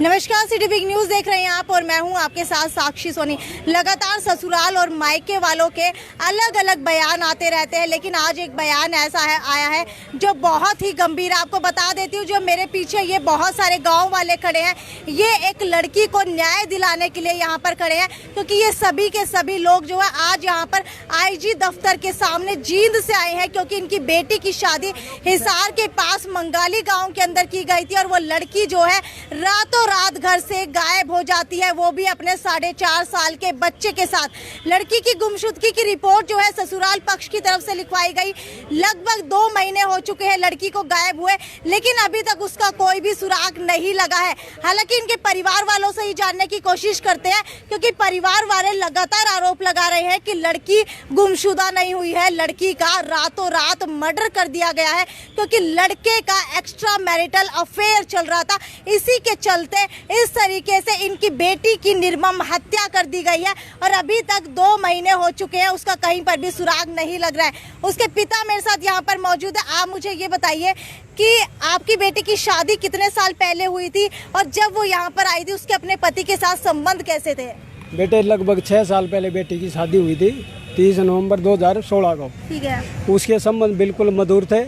नमस्कार, city big news देख रहे हैं आप और मैं हूं आपके साथ साक्षी सोनी। लगातार ससुराल और मायके वालों के अलग अलग बयान आते रहते हैं, लेकिन आज एक बयान ऐसा आया है जो बहुत ही गंभीर है। आपको बता देती हूँ, जो मेरे पीछे ये बहुत सारे गांव वाले खड़े हैं, ये एक लड़की को न्याय दिलाने के लिए यहाँ पर खड़े हैं, क्योंकि ये सभी के सभी लोग जो है आज यहाँ पर IG दफ्तर के सामने जींद से आए हैं, क्योंकि इनकी बेटी की शादी हिसार के पास मंगाली गाँव के अंदर की गई थी और वो लड़की जो है रातों रात घर से गायब हो जाती है, वो भी अपने 4.5 साल के बच्चे के साथ। लड़की की गुमशुदगी की रिपोर्ट जो है ससुराल पक्ष की तरफ से लिखवाई गई। लगभग 2 महीने हो चुके हैं लड़की को गायब हुए, लेकिन अभी तक उसका कोई भी सुराग नहीं लगा है। हालांकि इनके परिवार वालों से ही जानने की कोशिश करते हैं, क्योंकि परिवार वाले लगातार आरोप लगा रहे हैं कि लड़की गुमशुदा नहीं हुई है, लड़की का रातों रात मर्डर कर दिया गया है, क्योंकि लड़के का एक्स्ट्रा मैरिटल अफेयर चल रहा था। इसी के चलते इस तरीके से इनकी बेटी की निर्मम हत्या कर दी गई है और अभी तक 2 महीने हो चुके हैं, उसका कहीं पर भी सुराग नहीं लग रहा है। उसके पिता मेरे साथ यहाँ पर मौजूद है। आप मुझे ये बताइए कि आपकी बेटी की शादी कितने साल पहले हुई थी और जब वो यहाँ पर आई थी उसके अपने पति के साथ संबंध कैसे थे? बेटे लगभग 6 साल पहले बेटी की शादी हुई थी, 30 नवंबर 2016 को। ठीक है। उसके संबंध बिल्कुल मधुर थे,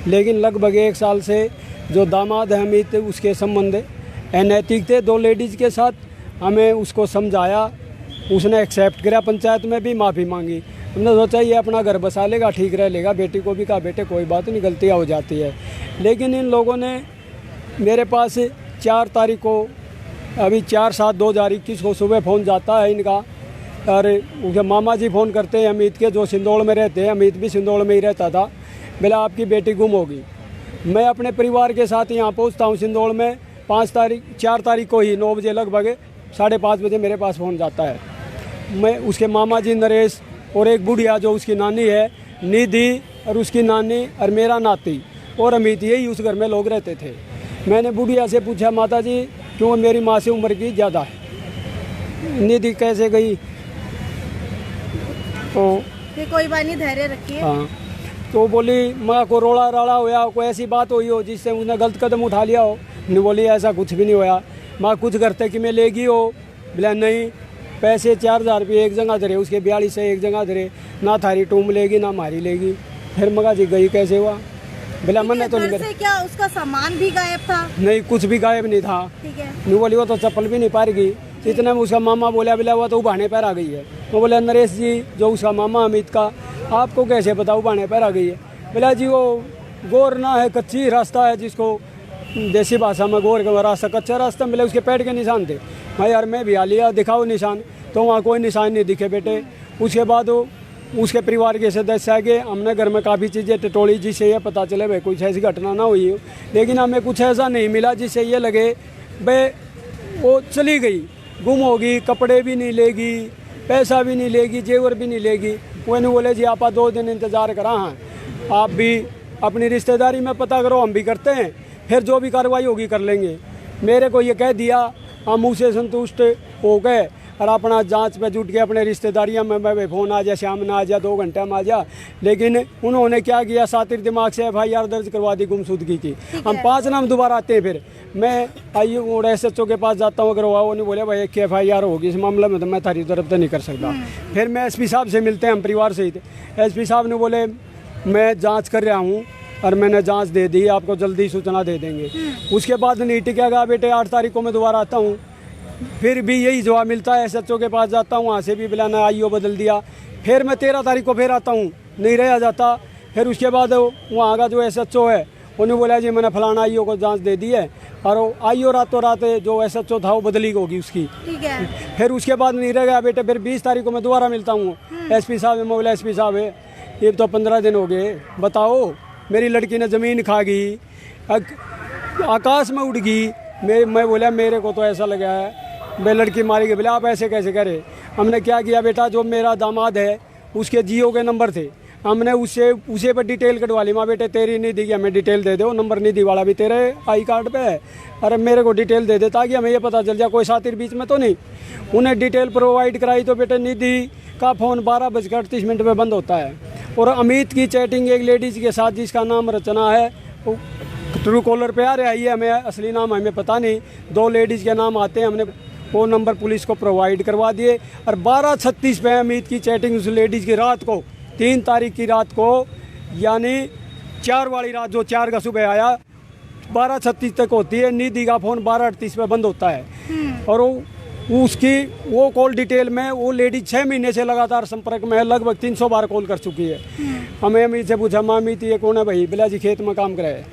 लेकिन लगभग 1 साल से जो दामाद है अमित, उसके संबंध अनैतिक थे 2 लेडीज़ के साथ। हमें उसको समझाया, उसने एक्सेप्ट किया, पंचायत में भी माफ़ी मांगी। हमने सोचा ये अपना घर बसा लेगा, ठीक रह लेगा। बेटी को भी कहा बेटे कोई बात नहीं, गलतियाँ हो जाती है। लेकिन इन लोगों ने मेरे पास 4 तारीख को, अभी 4/7/2021 को सुबह फ़ोन जाता है इनका, और उनके मामा जी फ़ोन करते हैं अमित के, जो सिंदौड़ में रहते हैं। अमित भी सिंदौड़ में ही रहता था। बोला आपकी बेटी गुम होगी। मैं अपने परिवार के साथ यहाँ पहुँचता हूँ सिंदौड़ में। 4 तारीख को ही 9 बजे लगभग 5:30 बजे मेरे पास फ़ोन जाता है। मैं उसके मामा जी नरेश और एक बुढ़िया जो उसकी नानी है निधि, और उसकी नानी और मेरा नाती और अमित, यही उस घर में लोग रहते थे। मैंने बुढ़िया से पूछा माता जी क्यों मेरी माँ से उम्र की ज़्यादा है, निधि कैसे गई? तो कोई बात नहीं, धैर्य रखिए। हाँ, तो बोली माँ को रोड़ा राड़ा होया, कोई ऐसी बात हुई हो जिससे उसने गलत कदम उठा लिया हो? नहीं, बोली ऐसा कुछ भी नहीं होया। माँ कुछ करते कि मैं लेगी हो? बोला नहीं, पैसे 4000 रुपये एक जगह धरे, उसके 42 से एक जगह धरे, ना थारी टूम लेगी ना मारी लेगी। फिर मगा जी गई कैसे हुआ? बोला मैंने तो नहीं करे। क्या उसका सामान भी गायब था? नहीं, कुछ भी गायब नहीं था। ठीक है। नहीं, बोली वो तो चप्पल भी नहीं पारेगी। इतने में उसका मामा बोला वो तो उबाने पर आ गई है। वो बोला नरेश जी जो उसका मामा अमित का, आपको कैसे पता उबाने पर आ गई है? बोला जी वो गोरना है, कच्ची रास्ता है, जिसको देसी भाषा में गोर का रास्ता, कच्चा रास्ता मिले, उसके पैर के निशान थे। मैं यार मैं भी आ लिया, दिखाओ निशान, तो वहाँ कोई निशान नहीं दिखे बेटे। उसके बाद उसके परिवार के सदस्य आ गए। हमने घर में काफ़ी चीज़ें टटोली जिससे ये पता चले भाई कुछ ऐसी घटना ना हुई हो, लेकिन हमें कुछ ऐसा नहीं मिला जिससे ये लगे भाई वो चली गई, गुम होगी, कपड़े भी नहीं लेगी, पैसा भी नहीं लेगी, जेवर भी नहीं लेगी। वो नहीं बोले जी आप 2 दिन इंतज़ार करा, हाँ आप भी अपनी रिश्तेदारी में पता करो, हम भी करते हैं, फिर जो भी कार्रवाई होगी कर लेंगे। मेरे को ये कह दिया, हम उसे संतुष्ट हो गए और अपना जांच पे जुट के अपने रिश्तेदारियों में मैं फ़ोन आ जा, शाम में आ जा, 2 घंटे में आ जा। लेकिन उन्होंने क्या किया, सातिर दिमाग से FIR दर्ज करवा दी गुमशुदगी की। हम 5 नाम दोबारा आते हैं। फिर मैं SHO के पास जाता हूँ, अगर वो नहीं बोले भाई एक FIR होगी इस मामले में, तो मैं थारी तरफ तो नहीं कर सकता। फिर मैं SP साहब से मिलते हैं, हम परिवार से ही थे। SP साहब ने बोले मैं जाँच कर रहा हूँ और मैंने जांच दे दी, आपको जल्दी सूचना दे देंगे। उसके बाद नहीं टिकेगा बेटे, 8 तारीख को मैं दोबारा आता हूँ, फिर भी यही जवाब मिलता है। SHO के पास जाता हूँ, वहाँ से भी बुलाना IO बदल दिया। फिर मैं 13 तारीख को फिर आता हूँ, नहीं रहा जाता। फिर उसके बाद वहाँ का जो SHO है उन्होंने बोला जी मैंने फलाना IO को जांच दे दी है, और IO रातों रात जो SHO था वो बदली होगी उसकी। ठीक है। फिर उसके बाद नहीं रह गया बेटे, फिर 20 तारीख को मैं दोबारा मिलता हूँ। SP साहब है, मैं बोला SP साहब है ये तो 15 दिन हो गए, बताओ मेरी लड़की ने ज़मीन खा गई, आकाश में उड़ गई। मैं बोला मेरे को तो ऐसा लगा है मैं लड़की मारी गई। बोले आप ऐसे कैसे करे? हमने क्या किया बेटा, जो मेरा दामाद है उसके जियो के नंबर थे, हमने उसे पर डिटेल कटवा ली। माँ बेटे तेरी निधि की हमें डिटेल दे दो, नंबर निधि वाला भी तेरे आई कार्ड पे है, अरे मेरे को डिटेल दे दे ताकि हमें ये पता चल जाए कोई साथी बीच में तो नहीं। उन्हें डिटेल प्रोवाइड कराई तो बेटे निधि का फ़ोन 12:38 पे बंद होता है, और अमित की चैटिंग एक लेडीज़ के साथ जिसका नाम रचना है ट्रू कॉलर पे आ रहा है, ये हमें असली नाम हमें पता नहीं, 2 लेडीज़ के नाम आते हैं, हमने फ़ोन नंबर पुलिस को प्रोवाइड करवा दिए। और 12:36 पे अमित की चैटिंग उस लेडीज़ की रात को, 3 तारीख की रात को, यानी 4 वाली रात, जो 4 का सुबह आया, 12:36 तक होती है। निधि का फ़ोन 12:38 पे बंद होता है। और उसकी वो कॉल डिटेल में वो लेडीज 6 महीने से लगातार संपर्क में है, लगभग 300 बार कॉल कर चुकी है। हमें अमित से पूछा, माँ अमित ये कौन है भाई? बिला जी खेत में काम कराए।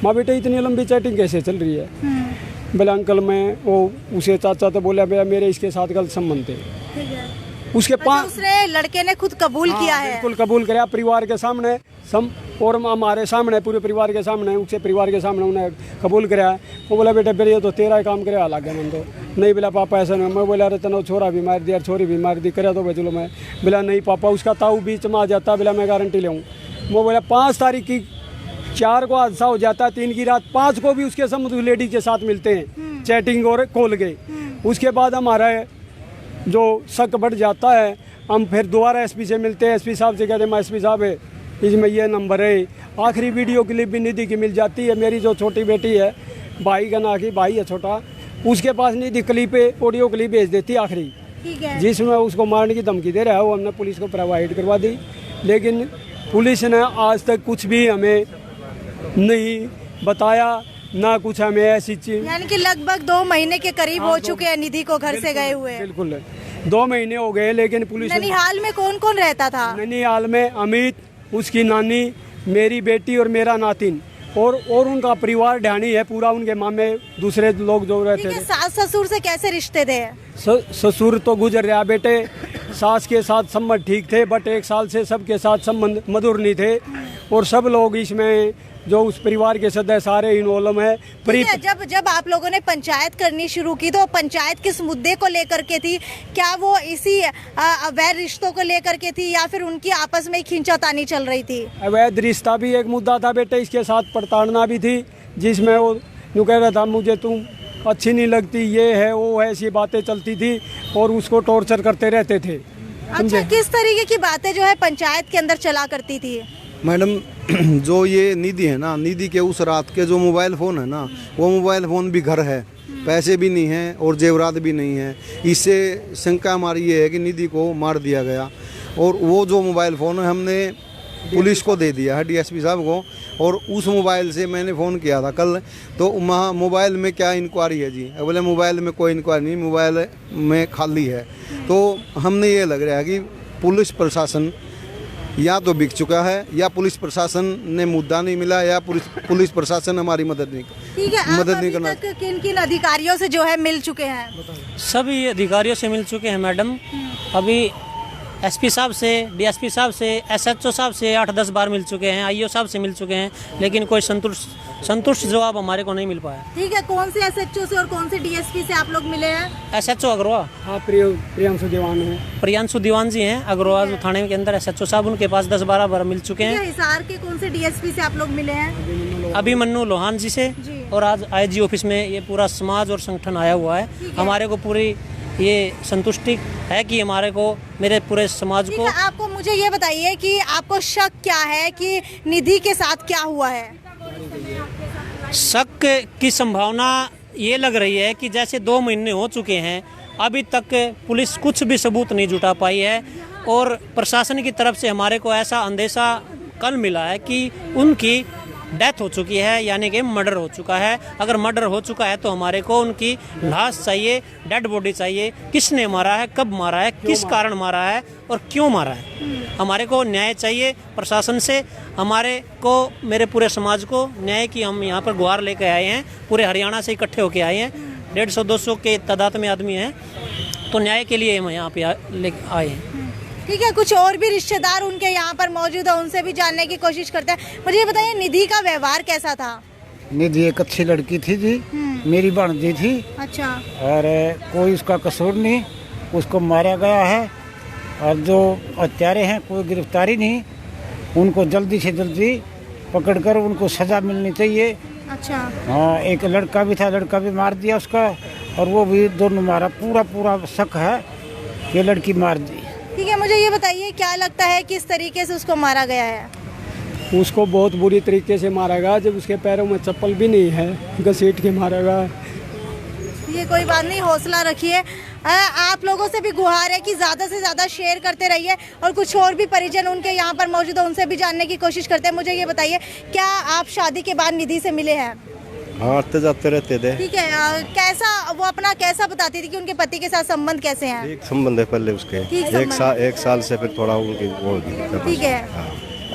माँ बेटे इतनी लंबी चैटिंग कैसे चल रही है? बोला अंकल मैं वो उसे चाचा तो बोला भैया मेरे इसके साथ गलत संबंध थे। उसके उसने लड़के ने खुद कबूल किया है? बिल्कुल कबूल किया, परिवार के सामने और हमारे सामने, पूरे परिवार के सामने, उसके परिवार के सामने उन्हें कबूल कराया। वो बोला बेटा फिर ये तो तेरा ही काम करे अलग है। मन तो नहीं बोला पापा ऐसा नहीं। मैं बोला अरे तना छोरा भी मार दिया, छोरी भी मार दी, करे तो भाई चलो। मैं बोला नहीं पापा, उसका ताऊ बीच में आ जाता, बोला मैं गारंटी ले। वो बोला 5 तारीख की 4 को हादसा हो जाता है, 3 की रात, 5 को भी उसके संबंध लेडीज के साथ मिलते हैं, चैटिंग और कॉल गए। उसके बाद हमारा जो शक बढ़ जाता है, हम फिर दोबारा एसपी से मिलते हैं। एसपी साहब से कहते हैं एसपी साहब है इसमें ये नंबर है। आखिरी वीडियो क्लिप भी निधि की मिल जाती है। मेरी जो छोटी बेटी है, भाई का ना की भाई है छोटा, उसके पास निधि क्लिप ऑडियो क्लिप भेज देती है आखिरी, जिसमें उसको मारने की धमकी दे रहा है। वो हमने पुलिस को प्रोवाइड करवा दी, लेकिन पुलिस ने आज तक कुछ भी हमें नहीं बताया, ना कुछ हमें ऐसी चीज। यानी कि लगभग 2 महीने के करीब हो चुके हैं निधि को घर से गए हुए। बिल्कुल 2 महीने हो गए, लेकिन पुलिस। ननिहाल में कौन कौन रहता था? ननिहाल में अमित, उसकी नानी, मेरी बेटी और मेरा नातिन और उनका परिवार ढाणी है पूरा, उनके मामे दूसरे लोग जो रहते थे। सास ससुर से कैसे रिश्ते थे? ससुर तो गुजर रहा बेटे, सास के साथ संबंध ठीक थे, बट 1 साल से सबके साथ संबंध मधुर नहीं थे। और सब लोग इसमें जो उस परिवार के सदस्य सारे इन्वॉल्व है। जब आप लोगों ने पंचायत करनी शुरू की तो पंचायत किस मुद्दे को लेकर के थी? क्या वो इसी अवैध रिश्तों को लेकर के थी या फिर उनकी आपस में खींचातानी चल रही थी? अवैध रिश्ता भी एक मुद्दा था बेटे, इसके साथ प्रताड़ना भी थी, जिसमें वो यूँ कह रहा था मुझे तुम अच्छी नहीं लगती, ये है वो है, ऐसी बातें चलती थी और उसको टॉर्चर करते रहते थे। अच्छा, किस तरीके की बातें जो है पंचायत के अंदर चला करती थी? मैडम जो ये निधि है ना, निधि के उस रात के जो मोबाइल फ़ोन है ना, वो मोबाइल फ़ोन भी घर है, पैसे भी नहीं हैं और जेवरात भी नहीं है। इससे शंका हमारी ये है कि निधि को मार दिया गया। और वो जो मोबाइल फ़ोन है हमने पुलिस को दे दिया है, डीएसपी साहब को। और उस मोबाइल से मैंने फ़ोन किया था कल, तो वहाँ मोबाइल में क्या इंक्वायरी है जी? बोले मोबाइल में कोई इंक्वायरी नहीं, मोबाइल में खाली है। तो हमने ये लग रहा है कि पुलिस प्रशासन या तो बिक चुका है, या पुलिस प्रशासन ने मुद्दा नहीं मिला, या पुलिस प्रशासन हमारी मदद नहीं करना। किन किन अधिकारियों से जो है मिल चुके हैं? सभी अधिकारियों से मिल चुके हैं मैडम। अभी एसपी साहब से, डीएसपी साहब से, एसएचओ साहब से 8-10 बार मिल चुके हैं, आईओ साहब से मिल चुके हैं, लेकिन कोई संतुष्ट जवाब हमारे को नहीं मिल पाया। ठीक है, कौन से एसएचओ से और कौन से डीएसपी से आप लोग मिले हैं? एसएचओ अग्रवाल, हाँ प्रियांशु दीवान है, प्रियांशु दीवान जी हैं अग्रवाल थाने के अंदर। एसएचओ साहब उनके पास 10-12 बार मिल चुके हैं। हिसार के कौन से डीएसपी से आप लोग मिले हैं? अभिमन्यु लोहान जी से, और आज आईजी ऑफिस में ये पूरा समाज और संगठन आया हुआ है। हमारे को पूरी ये संतुष्टि है कि हमारे को, मेरे पूरे समाज को। आपको मुझे ये बताइए कि आपको शक क्या है कि निधि के साथ क्या हुआ है? शक की संभावना ये लग रही है कि जैसे 2 महीने हो चुके हैं, अभी तक पुलिस कुछ भी सबूत नहीं जुटा पाई है। और प्रशासन की तरफ से हमारे को ऐसा अंदेशा कल मिला है कि उनकी डेथ हो चुकी है, यानी कि मर्डर हो चुका है। अगर मर्डर हो चुका है तो हमारे को उनकी लाश चाहिए, डेड बॉडी चाहिए। किसने मारा है, कब मारा है, किस कारण मारा है और क्यों मारा है। हमारे को न्याय चाहिए प्रशासन से। हमारे को, मेरे पूरे समाज को न्याय की हम यहाँ पर गुहार लेकर आए हैं। पूरे हरियाणा से इकट्ठे होकर आए हैं, 150-200 के तादाद में आदमी हैं, तो न्याय के लिए हम यहाँ पे लेकर आए हैं। ठीक है, कुछ और भी रिश्तेदार उनके यहाँ पर मौजूद है, उनसे भी जानने की कोशिश करते हैं। मुझे ये बताइए निधि का व्यवहार कैसा था? निधि एक अच्छी लड़की थी जी, मेरी भांजी थी। अच्छा। और कोई उसका कसूर नहीं, उसको मारा गया है। और जो हत्यारे हैं कोई गिरफ्तारी नहीं, उनको जल्दी से जल्दी पकड़कर उनको सजा मिलनी चाहिए। अच्छा। हाँ, एक लड़का भी था, लड़का भी मार दिया उसका, और वो भी दोनों मारा। पूरा शक है कि लड़की मार दी। ठीक है, मुझे ये बताइए क्या लगता है किस तरीके से उसको मारा गया है? उसको बहुत बुरी तरीके से मारा गया, जब उसके पैरों में चप्पल भी नहीं है, घसीट के मारा गया। ये कोई बात नहीं, हौसला रखिए। आप लोगों से भी गुहार है कि ज़्यादा से ज़्यादा शेयर करते रहिए, और कुछ और भी परिजन उनके यहाँ पर मौजूद है, उनसे भी जानने की कोशिश करते हैं। मुझे ये बताइए, क्या आप शादी के बाद निधि से मिले हैं? हाँ, आते जाते रहते थे। ठीक है, कैसा वो अपना कैसा बताती थी कि उनके पति के साथ संबंध कैसे हैं? एक संबंध है पहले उसके, ठीक एक साल से फिर थोड़ा उनकी वो होगी। ठीक है,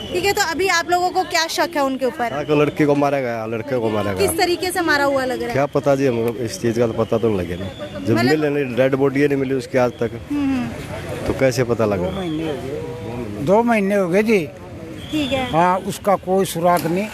ठीक है। तो अभी आप लोगों को क्या शक है उनके ऊपर? लड़की को मारा गया, लड़के को मारा गया। किस तरीके से मारा हुआ लग रहा है? क्या पता जी, हमको इस चीज का तो पता तो नहीं लगे ना, जब मिले नहीं, डेड बॉडी नहीं मिली उसकी आज तक, तो कैसे पता लगा? 2 महीने हो गए जी। ठीक है, हाँ, उसका कोई सुराग नहीं।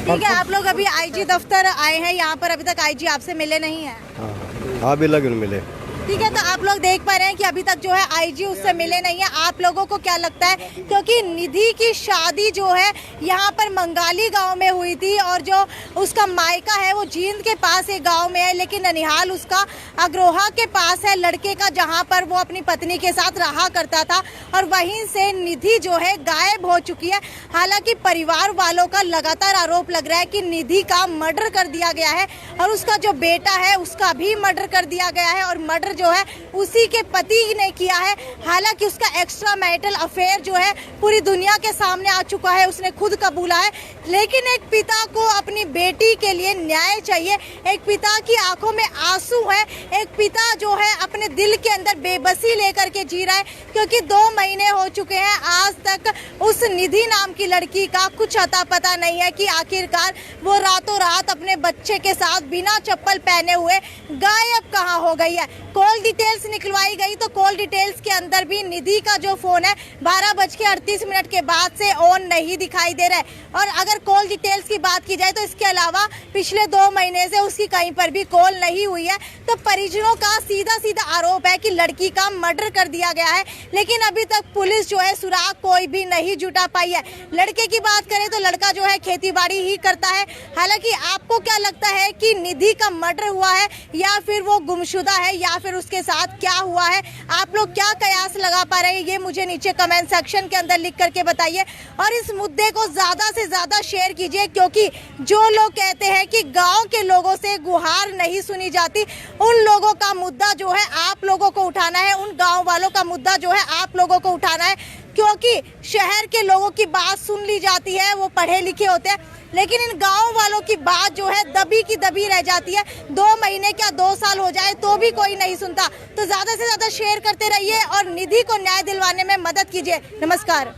ठीक है। आप लोग अभी आईजी दफ्तर आए हैं, यहाँ पर अभी तक आईजी आपसे मिले नहीं है? हाँ, अभी लगे मिले। ठीक है, तो आप लोग देख पा रहे हैं कि अभी तक जो है आईजी उससे मिले नहीं है। आप लोगों को क्या लगता है, क्योंकि निधि की शादी जो है यहाँ पर मंगाली गांव में हुई थी, और जो उसका मायका है वो जींद के पास एक गांव में है, लेकिन ननिहाल उसका अग्रोहा के पास है, लड़के का, जहां पर वो अपनी पत्नी के साथ रहा करता था, और वहीं से निधि जो है गायब हो चुकी है। हालांकि परिवार वालों का लगातार आरोप लग रहा है कि निधि का मर्डर कर दिया गया है, और उसका जो बेटा है उसका भी मर्डर कर दिया गया है, और मर्डर जो है उसी के पति ने किया है। हालांकि उसका एक्स्ट्रा मैरिटल अफेयर जो है पूरी दुनिया के सामने आ चुका है, उसने खुद कबूला है। लेकिन एक पिता को अपनी बेटी के लिए न्याय चाहिए, एक पिता की आंखों में आंसू है, एक पिता जो है अपने दिल के अंदर बेबसी लेकर के जी रहा है, क्योंकि 2 महीने हो चुके हैं, आज तक उस निधि नाम की लड़की का कुछ अता पता नहीं है कि आखिरकार वो रातों रात अपने बच्चे के साथ बिना चप्पल पहने हुए गायब कहाँ हो गई है। कॉल डिटेल्स निकलवाई गई तो कॉल डिटेल्स के अंदर भी निधि का जो फोन है 12:38 के बाद से ऑन नहीं दिखाई दे रहा है, और अगर कॉल डिटेल्स की बात की जाए तो इसके अलावा पिछले 2 महीने से उसकी कहीं पर भी कॉल नहीं हुई है। तो परिजनों का सीधा सीधा आरोप है कि लड़की का मर्डर कर दिया गया है, लेकिन अभी तक पुलिस जो है सुराग कोई भी नहीं जुटा पाई है। लड़के की बात करें तो लड़का जो है खेती बाड़ी ही करता है। हालांकि आपको क्या लगता है कि निधि का मर्डर हुआ है, या फिर वो गुमशुदा है, या फिर उसके साथ क्या हुआ है? आप लोग क्या कयास लगा पा रहे हैं, ये मुझे नीचे कमेंट सेक्शन के अंदर लिख करके बताइए, और इस मुद्दे को ज्यादा से ज्यादा शेयर कीजिए, क्योंकि जो लोग कहते हैं कि गांव के लोगों से गुहार नहीं सुनी जाती, उन लोगों का मुद्दा जो है आप लोगों को उठाना है, उन गांव वालों का मुद्दा जो है आप लोगों को उठाना है, क्योंकि शहर के लोगों की बात सुन ली जाती है, वो पढ़े लिखे होते हैं, लेकिन इन गांव वालों की बात जो है दबी की दबी रह जाती है। 2 महीने क्या 2 साल हो जाए तो भी कोई नहीं सुनता। तो ज्यादा से ज्यादा शेयर करते रहिए और निधि को न्याय दिलवाने में मदद कीजिए। नमस्कार।